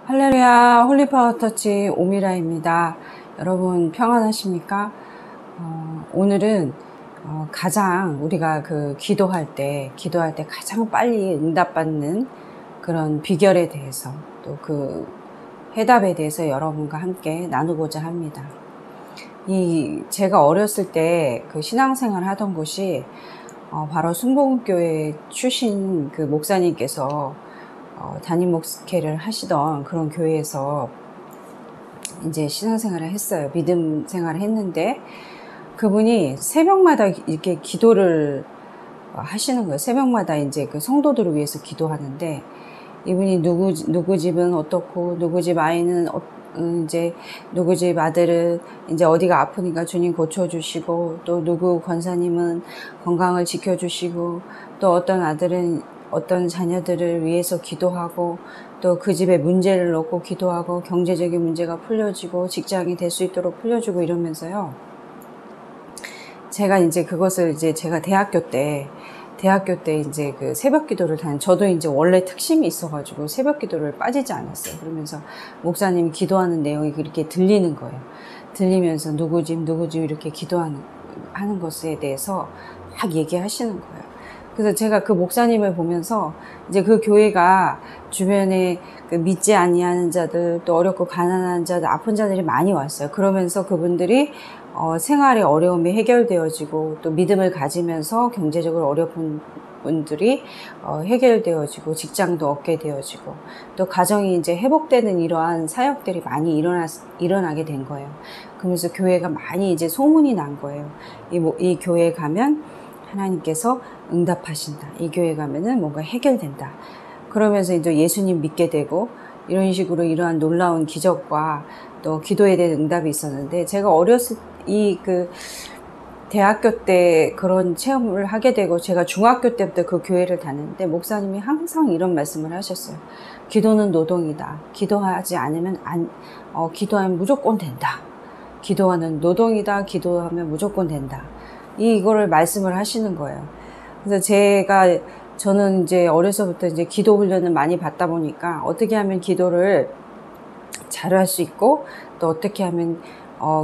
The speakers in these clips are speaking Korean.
할렐루야, 홀리파워터치 오미라입니다. 여러분 평안하십니까? 오늘은 가장 우리가 기도할 때 가장 빨리 응답받는 그런 비결에 대해서 또 그 해답에 대해서 여러분과 함께 나누고자 합니다. 제가 어렸을 때 신앙생활 하던 곳이 바로 순복음교회 출신 목사님께서 담임 목회를 하시던 그런 교회에서 이제 신앙생활을 했어요. 믿음 생활을 했는데 그분이 새벽마다 이렇게 기도를 하시는 거예요. 새벽마다 이제 성도들을 위해서 기도하는데 이분이 누구 집은 어떻고 누구 집 아이는 이제 누구 집 아들은 이제 어디가 아프니까 주님 고쳐주시고 또 누구 권사님은 건강을 지켜주시고 또 어떤 아들은 어떤 자녀들을 위해서 기도하고 또 그 집에 문제를 놓고 기도하고 경제적인 문제가 풀려지고 직장이 될 수 있도록 풀려주고 이러면서요. 제가 이제 그것을 제가 대학교 때 이제 새벽 기도를 저도 이제 원래 특심이 있어가지고 새벽 기도를 빠지지 않았어요. 그러면서 목사님이 기도하는 내용이 그렇게 들리는 거예요. 들리면서 누구 집 이렇게 기도하는 것에 대해서 막 얘기하시는 거예요. 그래서 제가 그 목사님을 보면서 이제 그 교회가 주변에 믿지 아니하는 자들, 또 어렵고 가난한 자들, 아픈 자들이 많이 왔어요. 그러면서 그분들이 생활의 어려움이 해결되어지고 또 믿음을 가지면서 경제적으로 어려운 분들이 해결되어지고 직장도 얻게 되어지고 또 가정이 이제 회복되는 이러한 사역들이 많이 일어나게 된 거예요. 그러면서 교회가 많이 이제 소문이 난 거예요. 이 교회에 가면 하나님께서 응답하신다. 이 교회 가면은 뭔가 해결된다. 그러면서 이제 예수님 믿게 되고 이런 식으로 이러한 놀라운 기적과 또 기도에 대한 응답이 있었는데 제가 어렸을 대학교 때 그런 체험을 하게 되고 제가 중학교 때부터 그 교회를 다녔는데 목사님이 항상 이런 말씀을 하셨어요. 기도는 노동이다. 기도하지 않으면 기도하면 무조건 된다. 기도하는 노동이다. 기도하면 무조건 된다. 이거를 말씀을 하시는 거예요. 그래서 저는 이제 어려서부터 이제 기도 훈련을 많이 받다 보니까 어떻게 하면 기도를 잘할 수 있고 또 어떻게 하면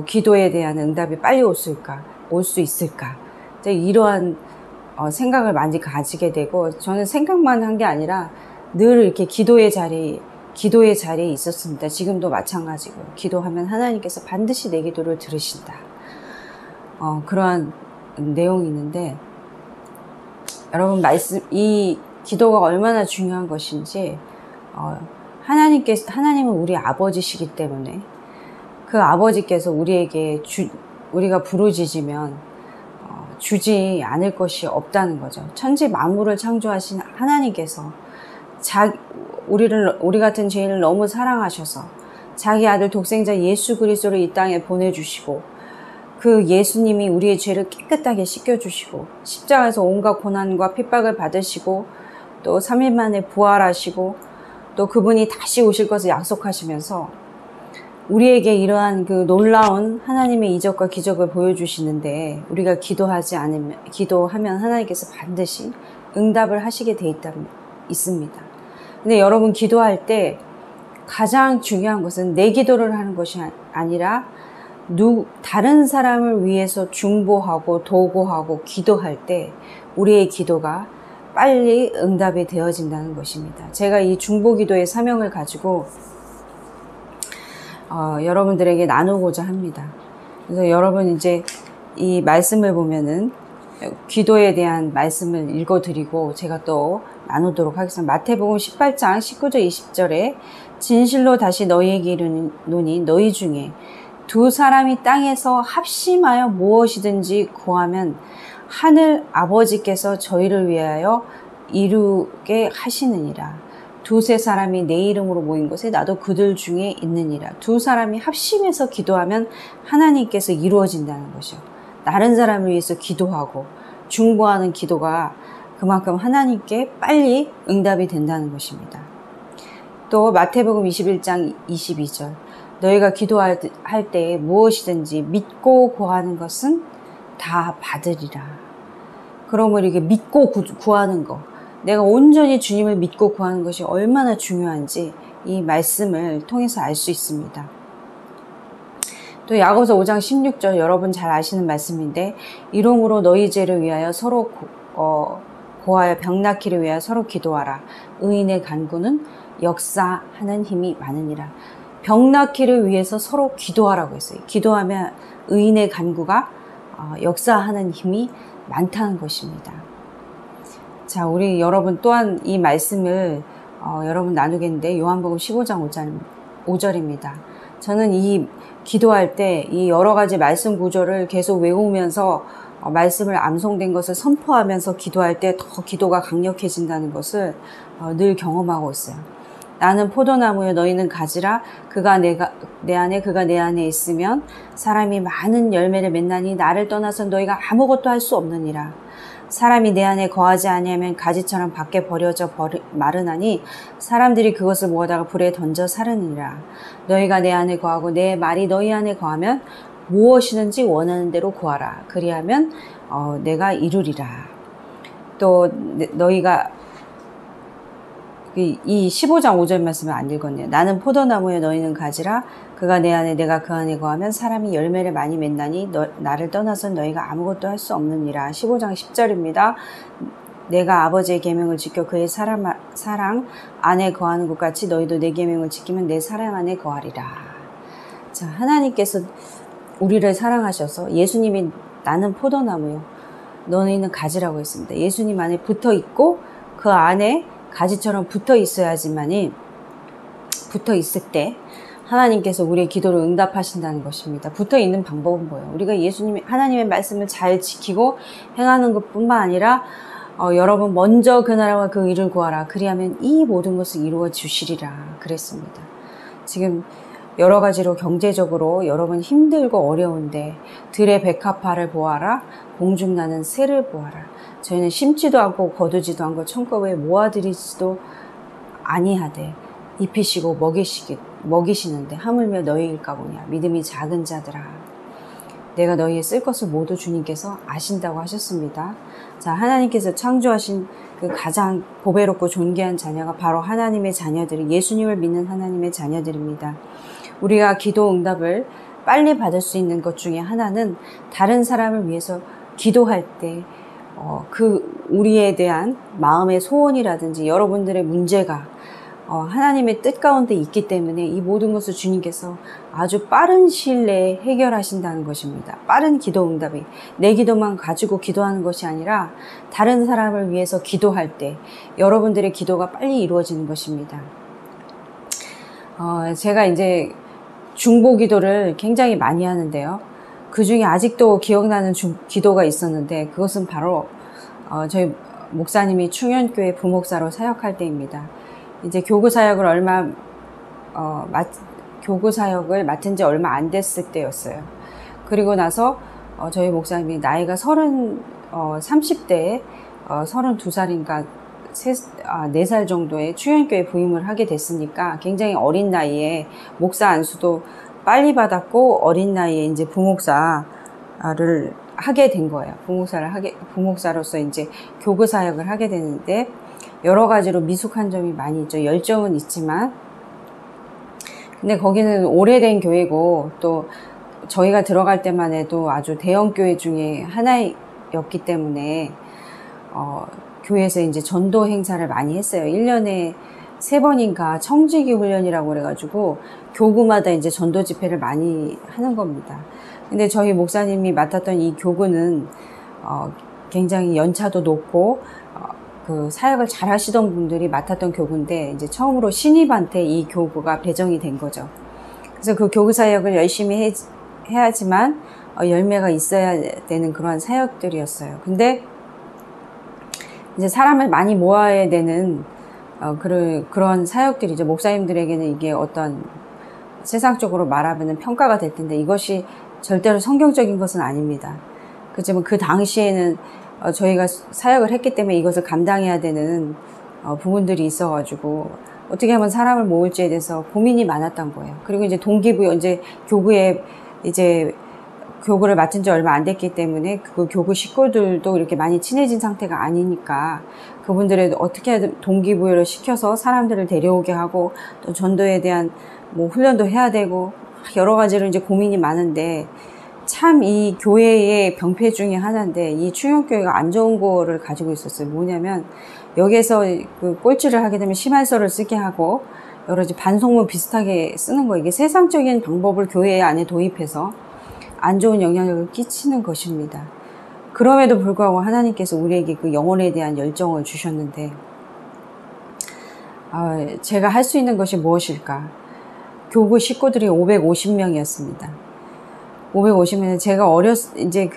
기도에 대한 응답이 빨리 올 수 있을까. 이러한 생각을 많이 가지게 되고 저는 생각만 한 게 아니라 늘 이렇게 기도의 자리에 있었습니다. 지금도 마찬가지고요. 기도하면 하나님께서 반드시 내 기도를 들으신다. 그러한 내용이 있는데 여러분 이 기도가 얼마나 중요한 것인지 하나님은 우리 아버지시기 때문에 그 아버지께서 우리가 부르짖으면 주지 않을 것이 없다는 거죠. 천지 만물을 창조하신 하나님께서 우리 같은 죄인을 너무 사랑하셔서 자기 아들 독생자 예수 그리스도를 이 땅에 보내주시고 그 예수님이 우리의 죄를 깨끗하게 씻겨주시고 십자가에서 온갖 고난과 핍박을 받으시고 또 3일 만에 부활하시고 또 그분이 다시 오실 것을 약속하시면서 우리에게 이러한 놀라운 하나님의 이적과 기적을 보여주시는데 우리가 기도하면 하나님께서 반드시 응답을 하시게 돼 있습니다. 근데 여러분 기도할 때 가장 중요한 것은 내 기도를 하는 것이 아니라 다른 사람을 위해서 중보하고 도구하고 기도할 때 우리의 기도가 빨리 응답이 되어진다는 것입니다. 제가 이 중보기도의 사명을 가지고 여러분들에게 나누고자 합니다. 그래서 여러분 이제 이 말씀을 보면은 기도에 대한 말씀을 읽어드리고 제가 또 나누도록 하겠습니다. 마태복음 18장 19절 20절에 진실로 다시 너희에게 이르노니 너희 중에 두 사람이 땅에서 합심하여 무엇이든지 구하면 하늘 아버지께서 저희를 위하여 이루게 하시느니라. 두세 사람이 내 이름으로 모인 곳에 나도 그들 중에 있느니라. 두 사람이 합심해서 기도하면 하나님께서 이루어진다는 것이요. 다른 사람을 위해서 기도하고 중보하는 기도가 그만큼 하나님께 빨리 응답이 된다는 것입니다. 또 마태복음 21장 22절 너희가 기도할 때 무엇이든지 믿고 구하는 것은 다 받으리라. 그러면 이렇게 믿고 구하는 거 내가 온전히 주님을 믿고 구하는 것이 얼마나 중요한지 이 말씀을 통해서 알 수 있습니다. 또 야고보서 5장 16절 여러분 잘 아시는 말씀인데 이름으로 너희 죄를 위하여 서로 고하여 병낫기를 위하여 서로 기도하라. 의인의 간구는 역사하는 힘이 많으니라. 병낫기를 위해서 서로 기도하라고 했어요. 기도하면 의인의 간구가 역사하는 힘이 많다는 것입니다. 자, 우리 여러분 또한 이 말씀을 여러분 나누겠는데 요한복음 15장 5절입니다. 저는 이 기도할 때 이 여러 가지 말씀 구조를 계속 외우면서 말씀을 암송된 것을 선포하면서 기도할 때 더 기도가 강력해진다는 것을 늘 경험하고 있어요. 나는 포도나무여 너희는 가지라. 그가 내 안에 그가 내 안에 있으면 사람이 많은 열매를 맺나니 나를 떠나서 너희가 아무것도 할 수 없느니라. 사람이 내 안에 거하지 아니하면 가지처럼 밖에 버려져 마르나니 사람들이 그것을 모아다가 불에 던져 사르니라. 너희가 내 안에 거하고 내 말이 너희 안에 거하면 무엇이든지 원하는 대로 구하라. 그리하면 내가 이루리라. 또 너희가 이 15장 5절 말씀을 안 읽었네요. 나는 포도나무에 너희는 가지라. 그가 내 안에 내가 그 안에 거하면 사람이 열매를 많이 맺나니 나를 떠나선 너희가 아무것도 할 수 없느니라. 15장 10절입니다. 내가 아버지의 계명을 지켜 그의 사랑 안에 거하는 것 같이 너희도 내 계명을 지키면 내 사랑 안에 거하리라. 자, 하나님께서 우리를 사랑하셔서 예수님이 나는 포도나무요 너희는 가지라고 했습니다. 예수님 안에 붙어 있고 그 안에 가지처럼 붙어 있어야지만이 붙어 있을 때 하나님께서 우리의 기도를 응답하신다는 것입니다. 붙어 있는 방법은 뭐예요? 우리가 하나님의 말씀을 잘 지키고 행하는 것뿐만 아니라 여러분 먼저 그 나라와 그 일을 구하라. 그리하면 이 모든 것을 이루어 주시리라 그랬습니다. 지금 여러 가지로 경제적으로 여러분 힘들고 어려운데 들의 백합화를 보아라. 공중나는 새를 보아라. 저희는 심지도 않고 거두지도 않고 천국에 모아드리지도 아니하되 입히시고 먹이시는데 하물며 너희일까 보냐. 믿음이 작은 자들아. 내가 너희의 쓸 것을 모두 주님께서 아신다고 하셨습니다. 자, 하나님께서 창조하신 그 가장 보배롭고 존귀한 자녀가 바로 하나님의 자녀들이 예수님을 믿는 하나님의 자녀들입니다. 우리가 기도 응답을 빨리 받을 수 있는 것 중에 하나는 다른 사람을 위해서 기도할 때 우리에 대한 마음의 소원이라든지 여러분들의 문제가 하나님의 뜻 가운데 있기 때문에 이 모든 것을 주님께서 아주 빠른 시일 내에 해결하신다는 것입니다. 빠른 기도 응답이 내 기도만 가지고 기도하는 것이 아니라 다른 사람을 위해서 기도할 때 여러분들의 기도가 빨리 이루어지는 것입니다. 제가 이제 중보 기도를 굉장히 많이 하는데요. 그 중에 아직도 기억나는 기도가 있었는데 그것은 바로 저희 목사님이 충현교회 부목사로 사역할 때입니다. 이제 교구 사역을 맡은 지 얼마 안 됐을 때였어요. 그리고 나서 저희 목사님이 나이가 30대에 32살인가 4살 정도에 충현교회 부임을 하게 됐으니까 굉장히 어린 나이에 목사 안수도 빨리 받았고 어린 나이에 이제 부목사를 하게 된 거예요. 부목사로서 이제 교구 사역을 하게 되는데 여러 가지로 미숙한 점이 많이 있죠. 열정은 있지만 근데 거기는 오래된 교회고 또 저희가 들어갈 때만 해도 아주 대형 교회 중에 하나였기 때문에 교회에서 이제 전도 행사를 많이 했어요. 1년에 3번인가 청지기 훈련이라고 그래가지고 교구마다 이제 전도 집회를 많이 하는 겁니다. 근데 저희 목사님이 맡았던 이 교구는 굉장히 연차도 높고 그 사역을 잘 하시던 분들이 맡았던 교구인데 이제 처음으로 신입한테 이 교구가 배정이 된 거죠. 그래서 그 교구 사역을 열심히 해야지만 열매가 있어야 되는 그런 사역들이었어요. 근데 이제 사람을 많이 모아야 되는 그런 사역들이죠. 목사님들에게는 이게 어떤 세상적으로 말하면 평가가 될 텐데 이것이 절대로 성경적인 것은 아닙니다. 그렇지만 그 당시에는 저희가 사역을 했기 때문에 이것을 감당해야 되는 부분들이 있어가지고 어떻게 하면 사람을 모을지에 대해서 고민이 많았던 거예요. 그리고 이제 동기부여 이제 교구에 이제 교구를 맡은 지 얼마 안 됐기 때문에 그 교구 식구들도 이렇게 많이 친해진 상태가 아니니까 그분들의 어떻게 동기부여를 시켜서 사람들을 데려오게 하고 또 전도에 대한 뭐 훈련도 해야 되고 여러 가지로 이제 고민이 많은데 참 이 교회의 병폐 중에 하나인데 이 충영교회가 안 좋은 거를 가지고 있었어요. 뭐냐면 여기에서 그 꼴찌를 하게 되면 심할서를 쓰게 하고 여러 가지 반송문 비슷하게 쓰는 거 이게 세상적인 방법을 교회 안에 도입해서 안 좋은 영향력을 끼치는 것입니다. 그럼에도 불구하고 하나님께서 우리에게 그 영혼에 대한 열정을 주셨는데 제가 할 수 있는 것이 무엇일까? 교구 식구들이 550명이었습니다. 550명 제가 이제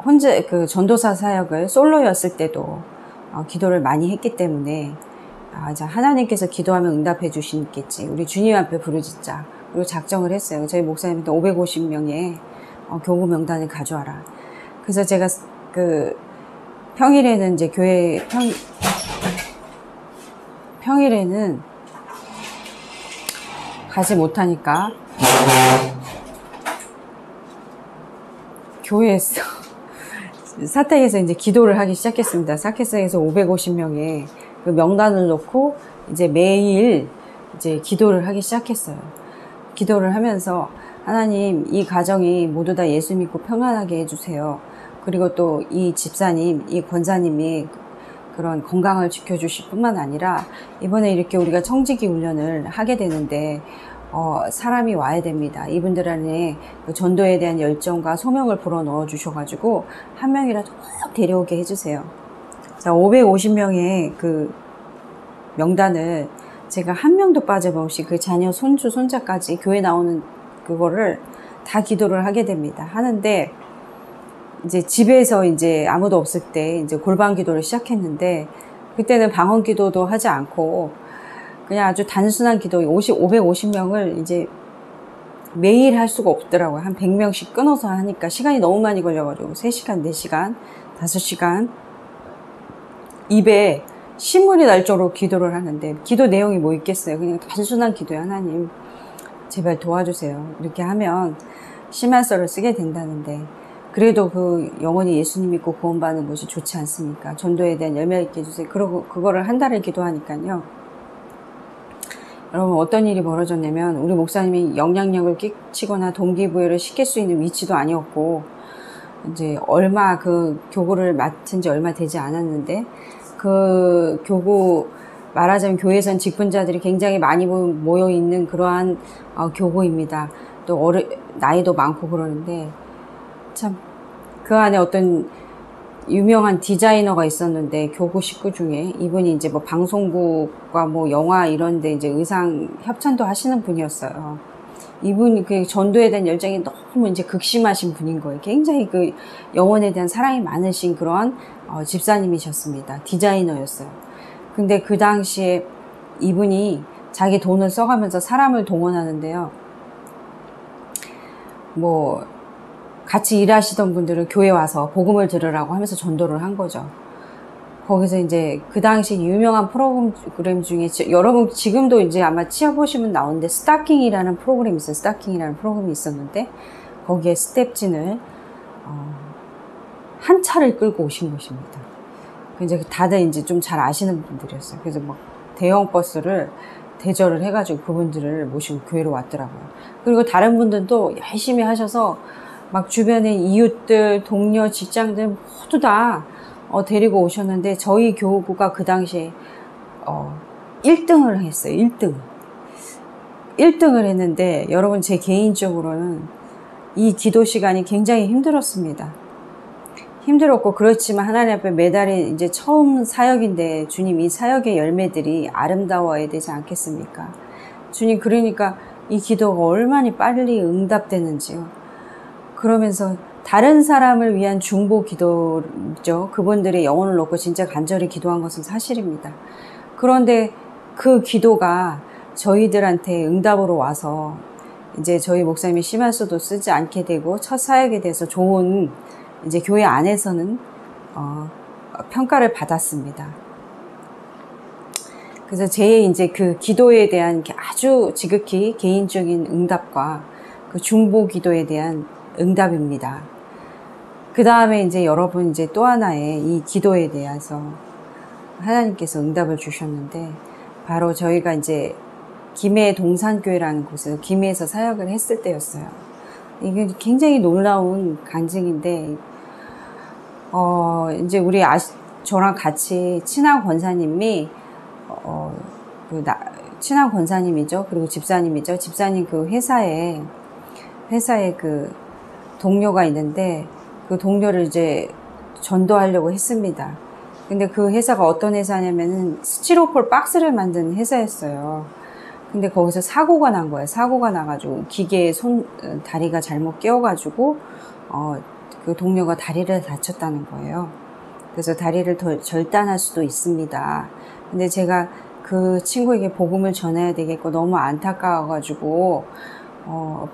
혼자 전도사 사역을 솔로였을 때도 기도를 많이 했기 때문에 하나님께서 기도하면 응답해 주시겠지. 우리 주님 앞에 부르짖자. 그리고 작정을 했어요. 저희 목사님한테 550명의 교구 명단을 가져와라. 그래서 제가 평일에는 이제 평일에는 가지 못하니까 교회에서 사택에서 이제 기도를 하기 시작했습니다. 사택에서 550명의 그 명단을 놓고 이제 매일 이제 기도를 하기 시작했어요. 기도를 하면서 하나님 이 가정이 모두 다 예수 믿고 평안하게 해주세요. 그리고 또 이 집사님, 이 권사님이 그런 건강을 지켜주실 뿐만 아니라 이번에 이렇게 우리가 청지기 훈련을 하게 되는데 사람이 와야 됩니다. 이분들 안에 그 전도에 대한 열정과 소명을 불어넣어 주셔가지고 한 명이라도 꼭 데려오게 해주세요. 자, 550명의 그 명단을 제가 한 명도 빠짐없이 그 자녀, 손주, 손자까지 교회 나오는 그거를 다 기도를 하게 됩니다. 하는데 이제 집에서 이제 아무도 없을 때 이제 골방 기도를 시작했는데 그때는 방언 기도도 하지 않고 그냥 아주 단순한 기도 550명을 이제 매일 할 수가 없더라고요. 한 100명씩 끊어서 하니까 시간이 너무 많이 걸려가지고 3시간, 4시간, 5시간 입에 신물이 날 정도로 기도를 하는데 기도 내용이 뭐 있겠어요. 그냥 단순한 기도예요. 하나님 제발 도와주세요. 이렇게 하면 심할서를 쓰게 된다는데 그래도 그 영혼이 예수님 믿고 구원받는 것이 좋지 않습니까? 전도에 대한 열매 있게 해주세요. 그러고 그거를 한 달을 기도하니까요. 여러분 어떤 일이 벌어졌냐면 우리 목사님이 영향력을 끼치거나 동기부여를 시킬 수 있는 위치도 아니었고 이제 얼마 그 교구를 맡은 지 얼마 되지 않았는데 그 교구 말하자면 교회에선 직분자들이 굉장히 많이 모여 있는 그러한 교구입니다. 또 나이도 많고 그러는데 참 그 안에 어떤 유명한 디자이너가 있었는데 교구 식구 중에 이분이 이제 뭐 방송국과 뭐 영화 이런데 이제 의상 협찬도 하시는 분이었어요. 이분이 그 전도에 대한 열정이 너무 이제 극심하신 분인 거예요. 굉장히 그 영혼에 대한 사랑이 많으신 그런 집사님이셨습니다. 디자이너였어요. 근데 그 당시에 이분이 자기 돈을 써가면서 사람을 동원하는데요. 뭐 같이 일하시던 분들은 교회 와서 복음을 들으라고 하면서 전도를 한 거죠. 거기서 이제 그 당시 유명한 프로그램 중에 여러분 지금도 이제 아마 치어보시면 나오는데 스타킹이라는 프로그램이 있어요. 스타킹이라는 프로그램이 있었는데 거기에 스텝진을 한 차를 끌고 오신 것입니다. 이제 다들 이제 좀 잘 아시는 분들이었어요. 그래서 막 대형 버스를 대절을 해가지고 그분들을 모시고 교회로 왔더라고요. 그리고 다른 분들도 열심히 하셔서 막 주변에 이웃들, 동료, 직장들 모두 다 데리고 오셨는데 저희 교구가 그 당시에 1등을 했어요. 1등을 했는데 여러분 제 개인적으로는 이 기도 시간이 굉장히 힘들었습니다. 힘들었고 그렇지만 하나님 앞에 매달린 이제 처음 사역인데 주님 이 사역의 열매들이 아름다워야 되지 않겠습니까? 주님 그러니까 이 기도가 얼마나 빨리 응답되는지요. 그러면서 다른 사람을 위한 중보 기도죠. 그분들의 영혼을 놓고 진짜 간절히 기도한 것은 사실입니다. 그런데 그 기도가 저희들한테 응답으로 와서 이제 저희 목사님이 심할서도 쓰지 않게 되고 첫 사역에 대해서 좋은 이제 교회 안에서는 평가를 받았습니다. 그래서 제 이제 그 기도에 대한 아주 지극히 개인적인 응답과 그 중보 기도에 대한 응답입니다. 그 다음에 이제 여러분 이제 또 하나의 이 기도에 대해서 하나님께서 응답을 주셨는데, 바로 저희가 이제 김해 동산교회라는 곳에서 김해에서 사역을 했을 때였어요. 이게 굉장히 놀라운 간증인데, 이제 우리 저랑 같이 친한 권사님이, 친한 권사님이죠. 그리고 집사님이죠. 집사님 그 회사에 그 동료가 있는데, 그 동료를 이제 전도하려고 했습니다. 근데 그 회사가 어떤 회사냐면은 스티로폴 박스를 만드는 회사였어요. 근데 거기서 사고가 난 거예요. 사고가 나가지고 기계에 다리가 잘못 끼어가지고 그 동료가 다리를 다쳤다는 거예요. 그래서 다리를 더 절단할 수도 있습니다. 근데 제가 그 친구에게 복음을 전해야 되겠고 너무 안타까워가지고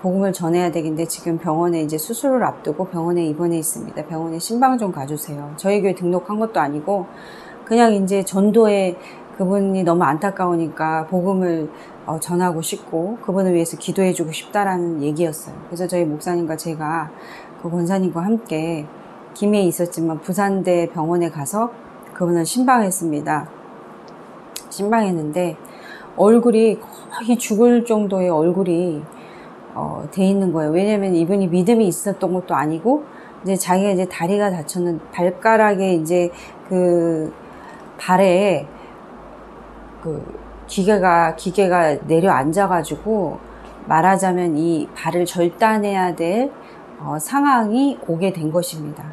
복음을 전해야 되겠는데, 지금 병원에 이제 수술을 앞두고 병원에 입원해 있습니다. 병원에 신방 좀 가주세요. 저희 교회 등록한 것도 아니고 그냥 이제 전도에 그분이 너무 안타까우니까 복음을 전하고 싶고 그분을 위해서 기도해 주고 싶다라는 얘기였어요. 그래서 저희 목사님과 제가 그 권사님과 함께 김해에 있었지만 부산대 병원에 가서 그분을 신방했습니다. 신방했는데 얼굴이 거의 죽을 정도의 얼굴이 돼 있는 거예요. 왜냐면 이분이 믿음이 있었던 것도 아니고, 이제 자기가 이제 다리가 다쳤는 발가락에 이제 그 발에 그 기계가 내려앉아가지고 말하자면 이 발을 절단해야 될 상황이 오게 된 것입니다.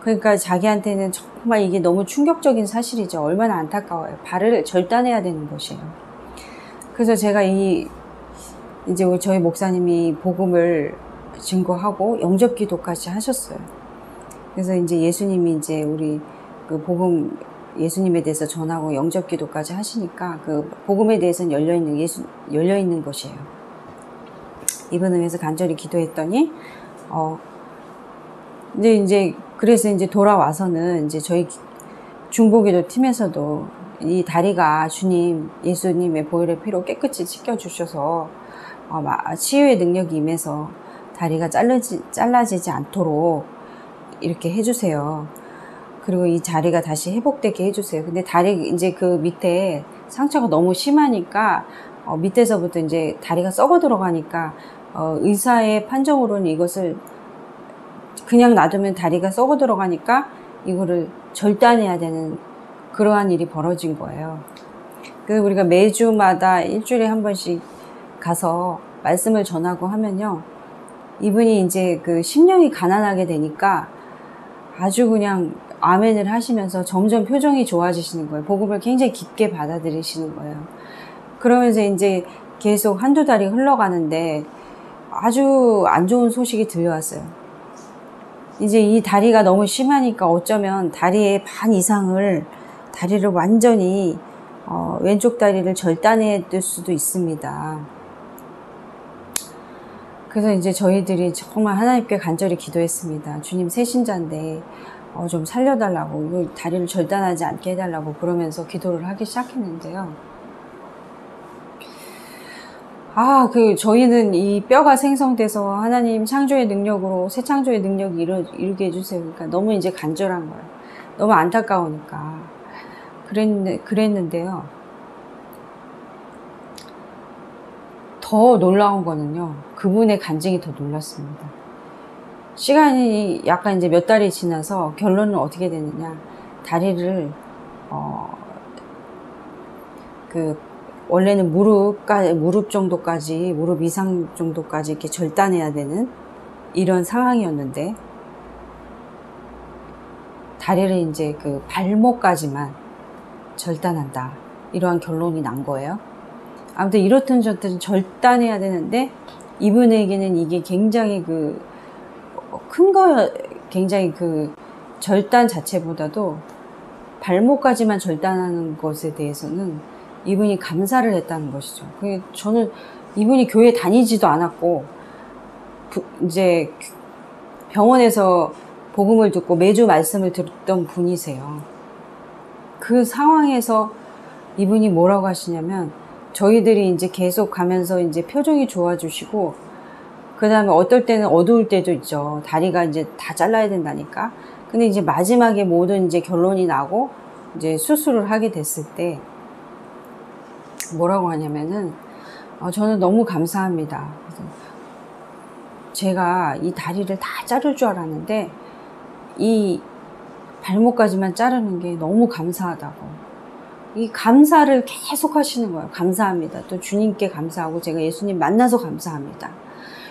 그러니까 자기한테는 정말 이게 너무 충격적인 사실이죠. 얼마나 안타까워요. 발을 절단해야 되는 것이에요. 그래서 제가 이제 저희 목사님이 복음을 증거하고 영접 기도까지 하셨어요. 그래서 이제 예수님이 이제 우리 그 복음 예수님에 대해서 전하고 영접 기도까지 하시니까 그 복음에 대해서는 열려 있는 것이에요. 이분을 위해서 간절히 기도했더니 그래서 이제 돌아와서는 이제 저희 중보기도 팀에서도 이 다리가 주님 예수님의 보혈의 피로 깨끗이 씻겨주셔서 치유의 능력이 임해서 다리가 잘라지지 않도록 이렇게 해주세요. 그리고 이 다리가 다시 회복되게 해주세요. 근데 다리 이제 그 밑에 상처가 너무 심하니까 밑에서부터 이제 다리가 썩어 들어가니까 의사의 판정으로는 이것을 그냥 놔두면 다리가 썩어 들어가니까 이거를 절단해야 되는 그러한 일이 벌어진 거예요. 그래서 우리가 매주마다 일주일에 한 번씩 가서 말씀을 전하고 하면요, 이분이 이제 그 심령이 가난하게 되니까 아주 그냥 아멘을 하시면서 점점 표정이 좋아지시는 거예요. 복음을 굉장히 깊게 받아들이시는 거예요. 그러면서 이제 계속 한두 달이 흘러가는데 아주 안 좋은 소식이 들려왔어요. 이제 이 다리가 너무 심하니까 어쩌면 다리의 반 이상을 다리를 완전히 왼쪽 다리를 절단해야 될 수도 있습니다. 그래서 이제 저희들이 정말 하나님께 간절히 기도했습니다. 주님, 새신자인데 좀 살려달라고, 이거 다리를 절단하지 않게 해달라고 그러면서 기도를 하기 시작했는데요. 저희는 이 뼈가 생성돼서 하나님 창조의 능력으로 새 창조의 능력이 이루게 해주세요. 그러니까 너무 이제 간절한 거예요. 너무 안타까우니까 그랬는데요. 더 놀라운 거는요, 그분의 간증이 더 놀랐습니다. 시간이 약간 이제 몇 달이 지나서 결론은 어떻게 되느냐, 다리를 원래는 무릎 정도까지, 무릎 이상 정도까지 이렇게 절단해야 되는 이런 상황이었는데, 다리를 이제 그 발목까지만 절단한다, 이러한 결론이 난 거예요. 아무튼 이렇든 저든 절단해야 되는데, 이분에게는 이게 굉장히 굉장히 절단 자체보다도 발목까지만 절단하는 것에 대해서는 이분이 감사를 했다는 것이죠. 저는 이분이 교회 다니지도 않았고, 이제 병원에서 복음을 듣고 매주 말씀을 듣던 분이세요. 그 상황에서 이분이 뭐라고 하시냐면, 저희들이 이제 계속 가면서 이제 표정이 좋아지시고, 그 다음에 어떨 때는 어두울 때도 있죠. 다리가 이제 다 잘라야 된다니까. 근데 이제 마지막에 모든 이제 결론이 나고 이제 수술을 하게 됐을 때 뭐라고 하냐면은 저는 너무 감사합니다. 그래서 제가 이 다리를 다 자를 줄 알았는데 이 발목까지만 자르는 게 너무 감사하다고. 이 감사를 계속 하시는 거예요. 감사합니다. 또 주님께 감사하고 제가 예수님 만나서 감사합니다.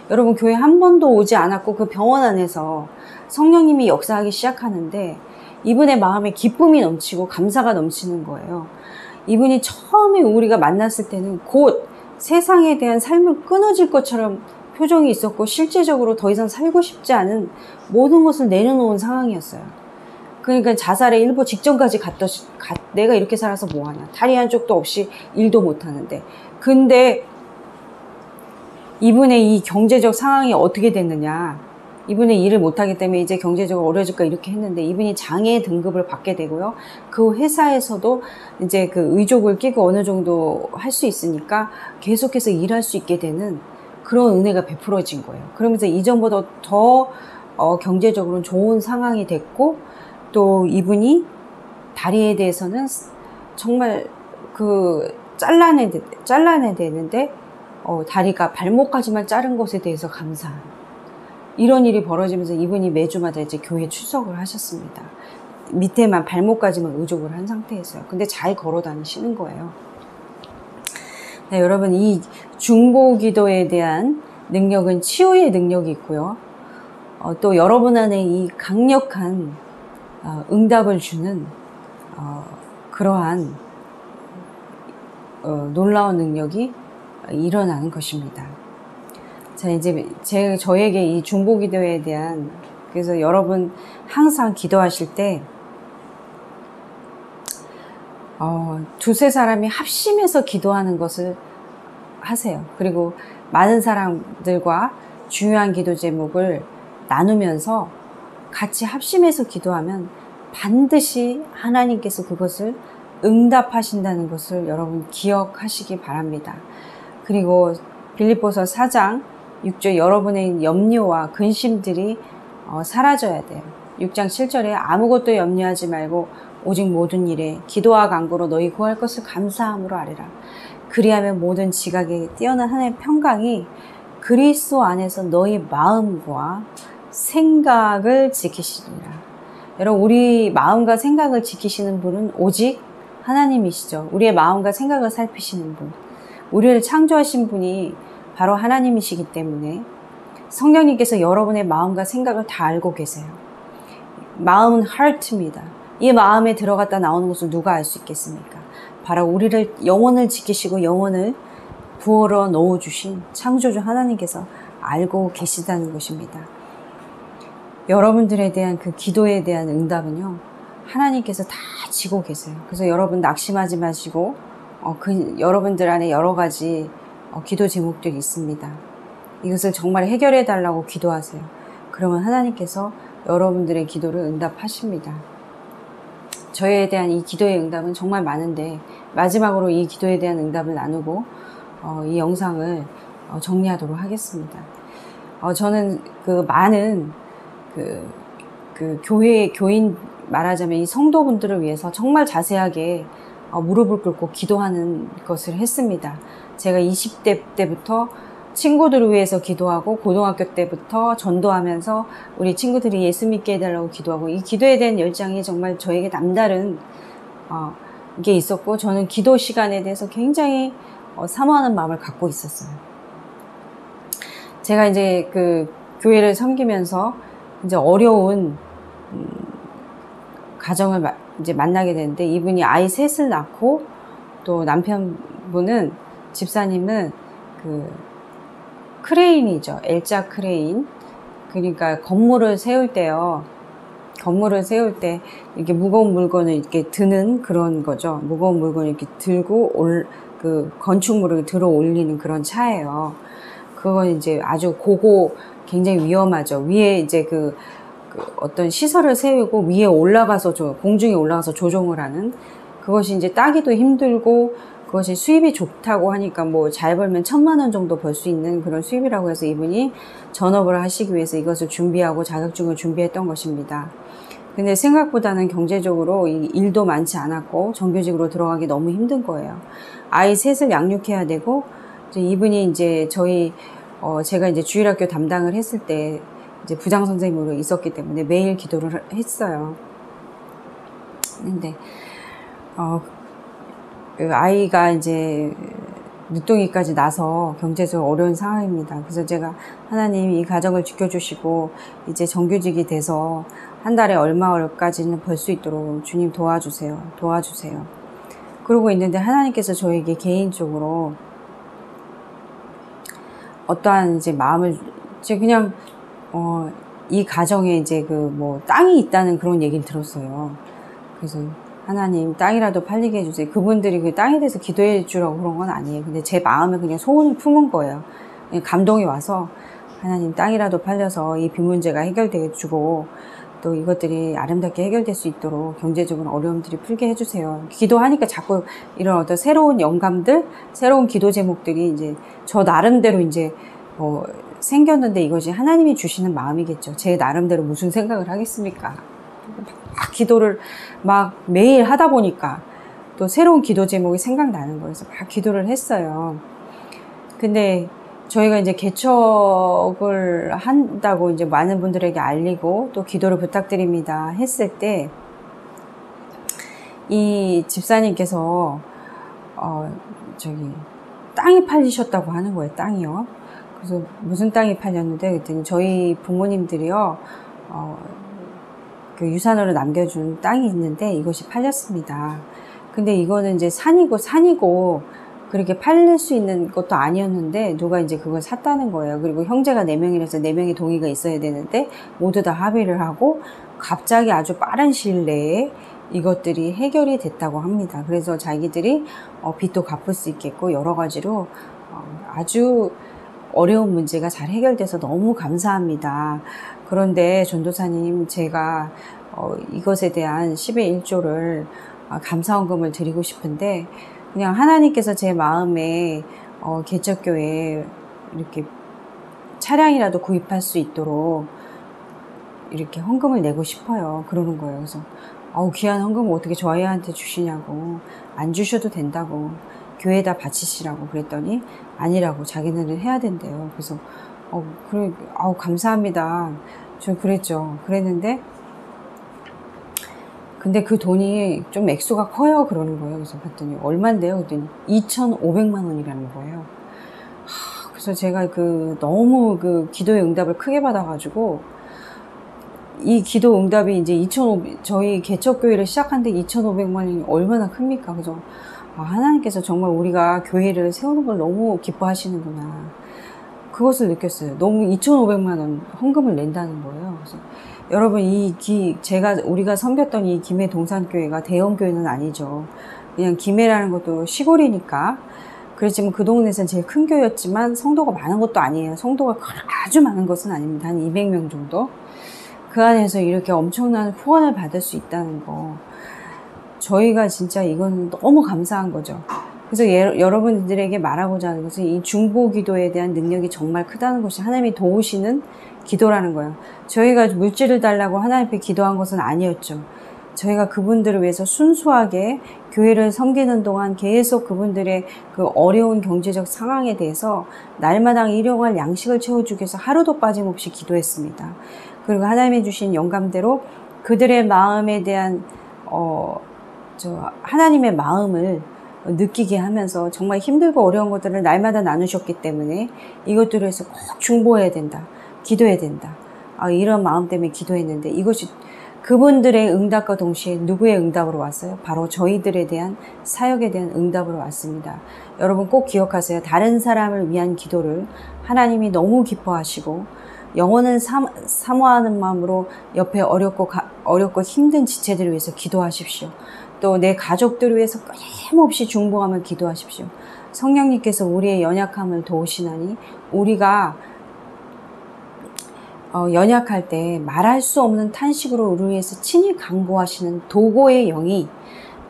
여러분, 교회 한 번도 오지 않았고 그 병원 안에서 성령님이 역사하기 시작하는데 이분의 마음에 기쁨이 넘치고 감사가 넘치는 거예요. 이분이 처음에 우리가 만났을 때는 곧 세상에 대한 삶을 끊어질 것처럼 표정이 있었고 실제적으로 더 이상 살고 싶지 않은 모든 것을 내려놓은 상황이었어요. 그러니까 자살의 일보 직전까지 내가 이렇게 살아서 뭐하냐. 다리 한쪽도 없이 일도 못하는데. 근데 이분의 이 경제적 상황이 어떻게 됐느냐. 이분의 일을 못하기 때문에 이제 경제적으로 어려질까 이렇게 했는데 이분이 장애 등급을 받게 되고요. 그 회사에서도 이제 그 의족을 끼고 어느 정도 할 수 있으니까 계속해서 일할 수 있게 되는 그런 은혜가 베풀어진 거예요. 그러면서 이전보다 더 경제적으로는 좋은 상황이 됐고 또 이분이 다리에 대해서는 정말 잘라내야 되는데 다리가 발목까지만 자른 것에 대해서 감사한 이런 일이 벌어지면서 이분이 매주마다 이제 교회 출석을 하셨습니다. 밑에만 발목까지만 의족을 한 상태에서요. 근데 잘 걸어 다니시는 거예요. 네, 여러분, 이 중보기도에 대한 능력은 치유의 능력이 있고요. 또 여러분 안에 이 강력한 응답을 주는 그러한 놀라운 능력이 일어나는 것입니다. 자, 이제 저에게 이 중보기도에 대한, 그래서 여러분 항상 기도하실 때 두세 사람이 합심해서 기도하는 것을 하세요. 그리고 많은 사람들과 중요한 기도 제목을 나누면서 같이 합심해서 기도하면 반드시 하나님께서 그것을 응답하신다는 것을 여러분 기억하시기 바랍니다. 그리고 빌립보서 4장 6절 여러분의 염려와 근심들이 사라져야 돼요. 6장 7절에 아무것도 염려하지 말고 오직 모든 일에 기도와 간구로 너희 구할 것을 감사함으로 아뢰라. 그리하면 모든 지각에 뛰어난 하나님의 평강이 그리스도 안에서 너희 마음과 생각을 지키시리라. 여러분, 우리 마음과 생각을 지키시는 분은 오직 하나님이시죠. 우리의 마음과 생각을 살피시는 분. 우리를 창조하신 분이 바로 하나님이시기 때문에 성령님께서 여러분의 마음과 생각을 다 알고 계세요. 마음은 heart입니다. 이 마음에 들어갔다 나오는 것을 누가 알 수 있겠습니까? 바로 우리를 영혼을 지키시고 영혼을 부어러 넣어주신 창조주 하나님께서 알고 계시다는 것입니다. 여러분들에 대한 그 기도에 대한 응답은요, 하나님께서 다 지고 계세요. 그래서 여러분 낙심하지 마시고 여러분들 안에 여러 가지 기도 제목들이 있습니다. 이것을 정말 해결해 달라고 기도하세요. 그러면 하나님께서 여러분들의 기도를 응답하십니다. 저에 대한 이 기도의 응답은 정말 많은데 마지막으로 이 기도에 대한 응답을 나누고 이 영상을 정리하도록 하겠습니다. 저는 그 많은 교인 말하자면 이 성도분들을 위해서 정말 자세하게 무릎을 꿇고 기도하는 것을 했습니다. 제가 20대 때부터 친구들을 위해서 기도하고 고등학교 때부터 전도하면서 우리 친구들이 예수 믿게 해달라고 기도하고 이 기도에 대한 열정이 정말 저에게 남다른 게 있었고 저는 기도 시간에 대해서 굉장히 사모하는 마음을 갖고 있었어요. 제가 이제 그 교회를 섬기면서 이제 어려운 가정을 이제 만나게 되는데 이분이 아이 셋을 낳고 또 남편분은 집사님은 그 크레인이죠. L자 크레인. 그러니까 건물을 세울 때요. 건물을 세울 때 이렇게 무거운 물건을 이렇게 드는 그런 거죠. 무거운 물건을 이렇게 들고 그 건축물을 들어 올리는 그런 차예요. 그건 이제 아주 굉장히 위험하죠. 위에 이제 그 어떤 시설을 세우고 위에 올라가서 공중에 올라가서 조종을 하는 그것이 이제 따기도 힘들고 그것이 수입이 좋다고 하니까 뭐 잘 벌면 1,000만 원 정도 벌 수 있는 그런 수입이라고 해서 이분이 전업을 하시기 위해서 이것을 준비하고 자격증을 준비했던 것입니다. 근데 생각보다는 경제적으로 이 일도 많지 않았고 정규직으로 들어가기 너무 힘든 거예요. 아이 셋을 양육해야 되고, 이제 이분이 이제 제가 이제 주일학교 담당을 했을 때 이제 부장 선생님으로 있었기 때문에 매일 기도를 했어요. 근데 그 아이가 이제 늦둥이까지 나서 경제적으로 어려운 상황입니다. 그래서 제가 하나님 이 가정을 지켜주시고 이제 정규직이 돼서 한 달에 얼마까지는 벌 수 있도록 주님 도와주세요. 그러고 있는데 하나님께서 저에게 개인적으로 어떠한 이제 마음을, 제가 그냥 이 가정에 이제 땅이 있다는 그런 얘기를 들었어요. 그래서 하나님 땅이라도 팔리게 해주세요. 그분들이 그 땅에 대해서 기도해 주라고 그런 건 아니에요. 근데 제 마음에 그냥 소원을 품은 거예요. 감동이 와서 하나님 땅이라도 팔려서 이 빚 문제가 해결되게 주고 또 이것들이 아름답게 해결될 수 있도록 경제적인 어려움들이 풀게 해주세요. 기도하니까 자꾸 이런 어떤 새로운 영감들, 새로운 기도 제목들이 이제 저 나름대로 이제 생겼는데 이것이 하나님이 주시는 마음이겠죠. 제 나름대로 무슨 생각을 하겠습니까? 막 기도를 막 매일 하다 보니까 또 새로운 기도 제목이 생각나는 거예요. 그래서 막 기도를 했어요. 근데 저희가 이제 개척을 한다고 이제 많은 분들에게 알리고 또 기도를 부탁드립니다 했을 때 이 집사님께서 땅이 팔리셨다고 하는 거예요. 땅이요. 그래서 무슨 땅이 팔렸는데 그랬더니 저희 부모님들이요 그 유산으로 남겨준 땅이 있는데 이것이 팔렸습니다. 근데 이거는 이제 산이고 그렇게 팔릴 수 있는 것도 아니었는데 누가 이제 그걸 샀다는 거예요. 그리고 형제가 4명이라서 4명이 동의가 있어야 되는데 모두 다 합의를 하고 갑자기 아주 빠른 시일 내에 이것들이 해결이 됐다고 합니다. 그래서 자기들이 빚도 갚을 수 있겠고 여러 가지로 아주 어려운 문제가 잘 해결돼서 너무 감사합니다. 그런데 전도사님, 제가 이것에 대한 10의 1조를 감사헌금을 드리고 싶은데 그냥 하나님께서 제 마음에 개척교회에 이렇게 차량이라도 구입할 수 있도록 이렇게 헌금을 내고 싶어요. 그러는 거예요. 그래서 귀한 헌금을 어떻게 저희한테 주시냐고, 안 주셔도 된다고, 교회에다 바치시라고 그랬더니 아니라고, 자기네는 해야 된대요. 그래서 감사합니다. 저 그랬죠. 그랬는데 근데 그 돈이 좀 액수가 커요. 그러는 거예요. 그래서 봤더니 얼만데요? 그랬더니 2,500만 원이라는 거예요. 그래서 제가 너무 기도의 응답을 크게 받아가지고 이 기도 응답이 이제 저희 개척교회를 시작한 데 2,500만 원이 얼마나 큽니까? 그래서 하나님께서 정말 우리가 교회를 세우는 걸 너무 기뻐하시는구나. 그것을 느꼈어요. 너무 2,500만 원 헌금을 낸다는 거예요. 그래서 여러분, 우리가 섬겼던 이 김해 동산교회가 대형교회는 아니죠. 그냥 김해라는 것도 시골이니까. 그렇지만 그 동네에서는 제일 큰 교회였지만 성도가 많은 것도 아니에요. 성도가 아주 많은 것은 아닙니다. 한 200명 정도. 그 안에서 이렇게 엄청난 후원을 받을 수 있다는 거. 저희가 진짜 이건 너무 감사한 거죠. 그래서 여러분들에게 말하고자 하는 것은 이 중보 기도에 대한 능력이 정말 크다는 것이 하나님이 도우시는 기도라는 거예요. 저희가 물질을 달라고 하나님 앞에 기도한 것은 아니었죠. 저희가 그분들을 위해서 순수하게 교회를 섬기는 동안 계속 그분들의 그 어려운 경제적 상황에 대해서 날마다 일용할 양식을 채워주기 위해서 하루도 빠짐없이 기도했습니다. 그리고 하나님이 주신 영감대로 그들의 마음에 대한 하나님의 마음을 느끼게 하면서 정말 힘들고 어려운 것들을 날마다 나누셨기 때문에 이것들을 해서 꼭 중보해야 된다. 기도해야 된다. 이런 마음 때문에 기도했는데 이것이 그분들의 응답과 동시에 누구의 응답으로 왔어요? 바로 저희들에 대한 사역에 대한 응답으로 왔습니다. 여러분 꼭 기억하세요. 다른 사람을 위한 기도를 하나님이 너무 기뻐하시고 영혼을 사모하는 마음으로 옆에 어렵고 힘든 지체들을 위해서 기도하십시오. 또 내 가족들을 위해서 끊임없이 중보하며 기도하십시오. 성령님께서 우리의 연약함을 도우시나니 우리가 연약할 때 말할 수 없는 탄식으로 우리를 위해서 친히 간구하시는 도고의 영이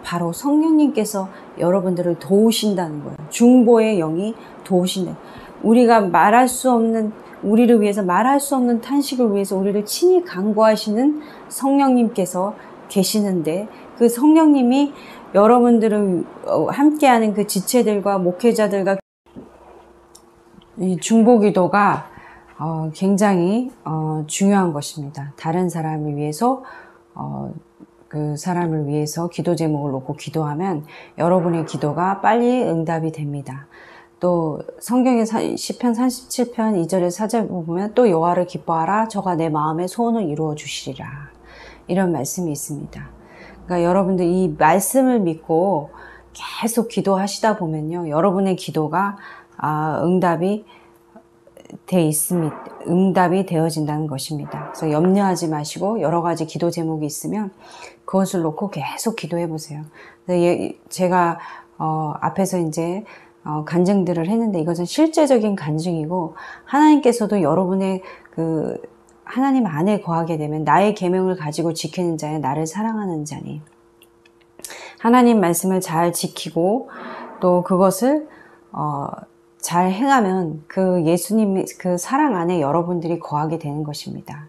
바로 성령님께서 여러분들을 도우신다는 거예요. 중보의 영이 도우신다. 우리가 말할 수 없는, 우리를 위해서 말할 수 없는 탄식을 위해서 우리를 친히 간구하시는 성령님께서 계시는데, 그 성령님이 여러분들을 함께하는 그 지체들과 목회자들과 이 중보기도가 굉장히 중요한 것입니다. 다른 사람을 위해서 그 사람을 위해서 기도 제목을 놓고 기도하면 여러분의 기도가 빨리 응답이 됩니다. 또 성경의 시편 37편 2절의 4절 보면 또 여호와를 기뻐하라 저가 내 마음의 소원을 이루어 주시리라, 이런 말씀이 있습니다. 그러니까 여러분들 이 말씀을 믿고 계속 기도하시다 보면요, 여러분의 기도가 응답이 되어진다는 것입니다. 그래서 염려하지 마시고 여러 가지 기도 제목이 있으면 그것을 놓고 계속 기도해 보세요. 제가 앞에서 이제 간증들을 했는데, 이것은 실제적인 간증이고, 하나님께서도 여러분의 그 하나님 안에 거하게 되면 나의 계명을 가지고 지키는 자야 나를 사랑하는 자니, 하나님 말씀을 잘 지키고 또 그것을 잘 행하면 그 예수님의 그 사랑 안에 여러분들이 거하게 되는 것입니다.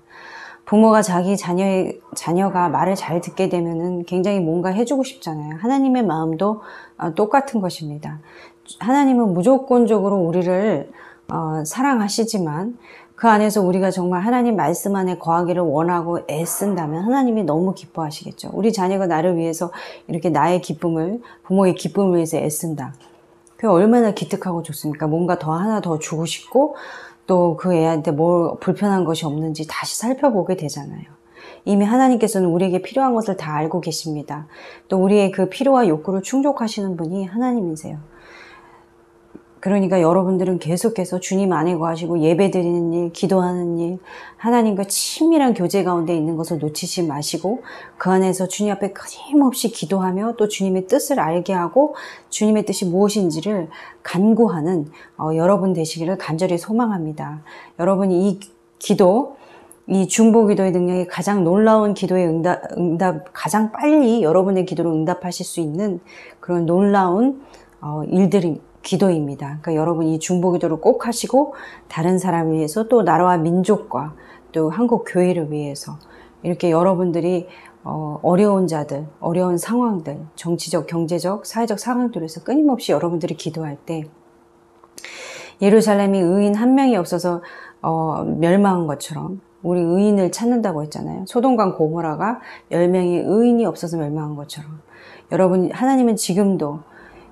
부모가 자기 자녀가 말을 잘 듣게 되면은 굉장히 뭔가 해주고 싶잖아요. 하나님의 마음도 똑같은 것입니다. 하나님은 무조건적으로 우리를 사랑하시지만 그 안에서 우리가 정말 하나님 말씀 안에 거하기를 원하고 애쓴다면 하나님이 너무 기뻐하시겠죠. 우리 자녀가 나를 위해서 이렇게 나의 기쁨을, 부모의 기쁨을 위해서 애쓴다. 그게 얼마나 기특하고 좋습니까? 뭔가 하나 더 주고 싶고 또 그 애한테 뭐 불편한 것이 없는지 다시 살펴보게 되잖아요. 이미 하나님께서는 우리에게 필요한 것을 다 알고 계십니다. 또 우리의 그 필요와 욕구를 충족하시는 분이 하나님이세요. 그러니까 여러분들은 계속해서 주님 안에 거하시고 예배드리는 일, 기도하는 일, 하나님과 친밀한 교제 가운데 있는 것을 놓치지 마시고 그 안에서 주님 앞에 끊임없이 기도하며 또 주님의 뜻을 알게 하고 주님의 뜻이 무엇인지를 간구하는 여러분 되시기를 간절히 소망합니다. 여러분이 이 기도, 이 중보기도의 능력이 가장 놀라운 기도의 응답, 가장 빨리 여러분의 기도로 응답하실 수 있는 그런 놀라운 기도입니다. 그러니까 여러분 이 중보기도를 꼭 하시고 다른 사람을 위해서 또 나라와 민족과 또 한국 교회를 위해서 이렇게 여러분들이 어려운 자들, 어려운 상황들, 정치적, 경제적, 사회적 상황들에서 끊임없이 여러분들이 기도할 때 예루살렘이 의인 한 명이 없어서 멸망한 것처럼 우리 의인을 찾는다고 했잖아요. 소돔과 고모라가 10명의 의인이 없어서 멸망한 것처럼 여러분, 하나님은 지금도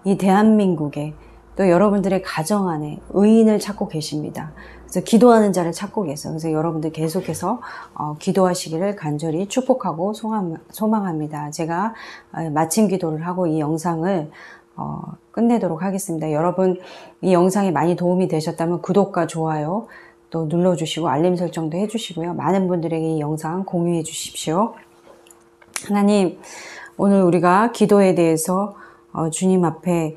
이 대한민국에 또 여러분들의 가정 안에 의인을 찾고 계십니다. 그래서 기도하는 자를 찾고 계세요. 그래서 여러분들 계속해서 기도하시기를 간절히 축복하고 소망합니다. 제가 마침 기도를 하고 이 영상을 끝내도록 하겠습니다. 여러분 이 영상이 많이 도움이 되셨다면 구독과 좋아요 또 눌러주시고 알림 설정도 해주시고요. 많은 분들에게 이 영상 공유해 주십시오. 하나님, 오늘 우리가 기도에 대해서 주님 앞에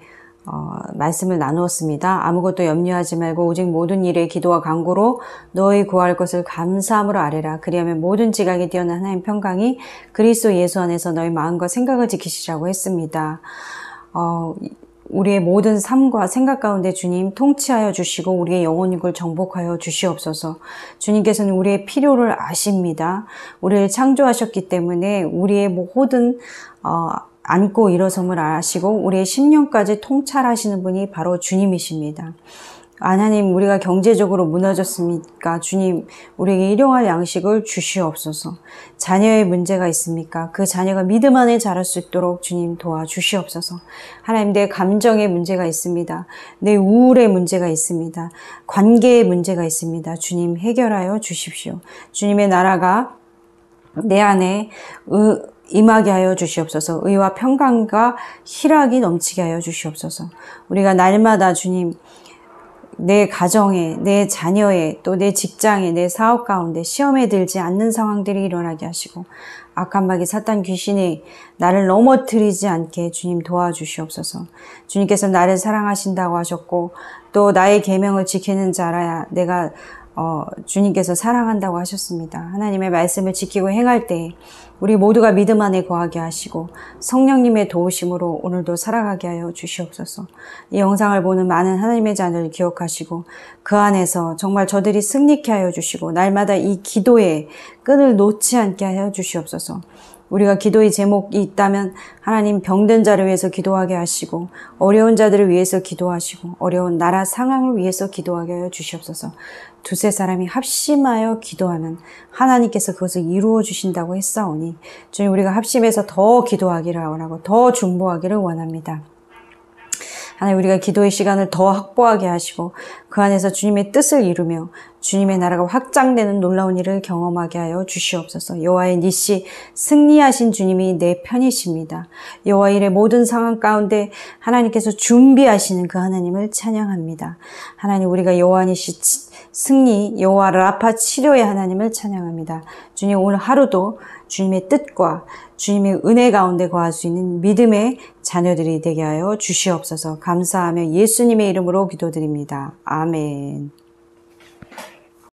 말씀을 나누었습니다. 아무것도 염려하지 말고 오직 모든 일에 기도와 간구로 너희 구할 것을 감사함으로 아뢰라. 그리하면 모든 지각에 뛰어난 하나님 평강이 그리스도 예수 안에서 너희 마음과 생각을 지키시라고 했습니다. 우리의 모든 삶과 생각 가운데 주님 통치하여 주시고 우리의 영혼육을 정복하여 주시옵소서. 주님께서는 우리의 필요를 아십니다. 우리를 창조하셨기 때문에 우리의 모든 안고 일어섬을 아시고 우리의 심령까지 통찰하시는 분이 바로 주님이십니다. 하나님, 우리가 경제적으로 무너졌습니까? 주님, 우리에게 일용할 양식을 주시옵소서. 자녀의 문제가 있습니까? 그 자녀가 믿음 안에 자랄 수 있도록 주님 도와주시옵소서. 하나님, 내 감정의 문제가 있습니다. 내 우울의 문제가 있습니다. 관계의 문제가 있습니다. 주님, 해결하여 주십시오. 주님의 나라가 내 안에 임하게 하여 주시옵소서. 의와 평강과 희락이 넘치게 하여 주시옵소서. 우리가 날마다 주님, 내 가정에, 내 자녀에, 또 내 직장에, 내 사업 가운데 시험에 들지 않는 상황들이 일어나게 하시고 악한 마귀 사탄 귀신이 나를 넘어뜨리지 않게 주님 도와주시옵소서. 주님께서 나를 사랑하신다고 하셨고 또 나의 계명을 지키는 자라야 내가 주님께서 사랑한다고 하셨습니다. 하나님의 말씀을 지키고 행할 때 우리 모두가 믿음 안에 거하게 하시고 성령님의 도우심으로 오늘도 살아가게 하여 주시옵소서. 이 영상을 보는 많은 하나님의 자녀를 기억하시고 그 안에서 정말 저들이 승리케 하여 주시고 날마다 이 기도의 끈을 놓지 않게 하여 주시옵소서. 우리가 기도의 제목이 있다면 하나님 병든 자를 위해서 기도하게 하시고 어려운 자들을 위해서 기도하시고 어려운 나라 상황을 위해서 기도하게 하여 주시옵소서. 두세 사람이 합심하여 기도하면 하나님께서 그것을 이루어 주신다고 했사오니 주님 우리가 합심해서 더 기도하기를 원하고 더 중보하기를 원합니다. 하나님 우리가 기도의 시간을 더 확보하게 하시고 그 안에서 주님의 뜻을 이루며 주님의 나라가 확장되는 놀라운 일을 경험하게 하여 주시옵소서. 여호와의 니시 승리하신 주님이 내 편이십니다. 여호와 일의 모든 상황 가운데 하나님께서 준비하시는 그 하나님을 찬양합니다. 하나님 우리가 여호와 니시 승리, 여호와 라파 치료의 하나님을 찬양합니다. 주님 오늘 하루도 주님의 뜻과 주님의 은혜 가운데 거할 수 있는 믿음의 자녀들이 되게 하여 주시옵소서. 감사하며 예수님의 이름으로 기도드립니다. 아멘.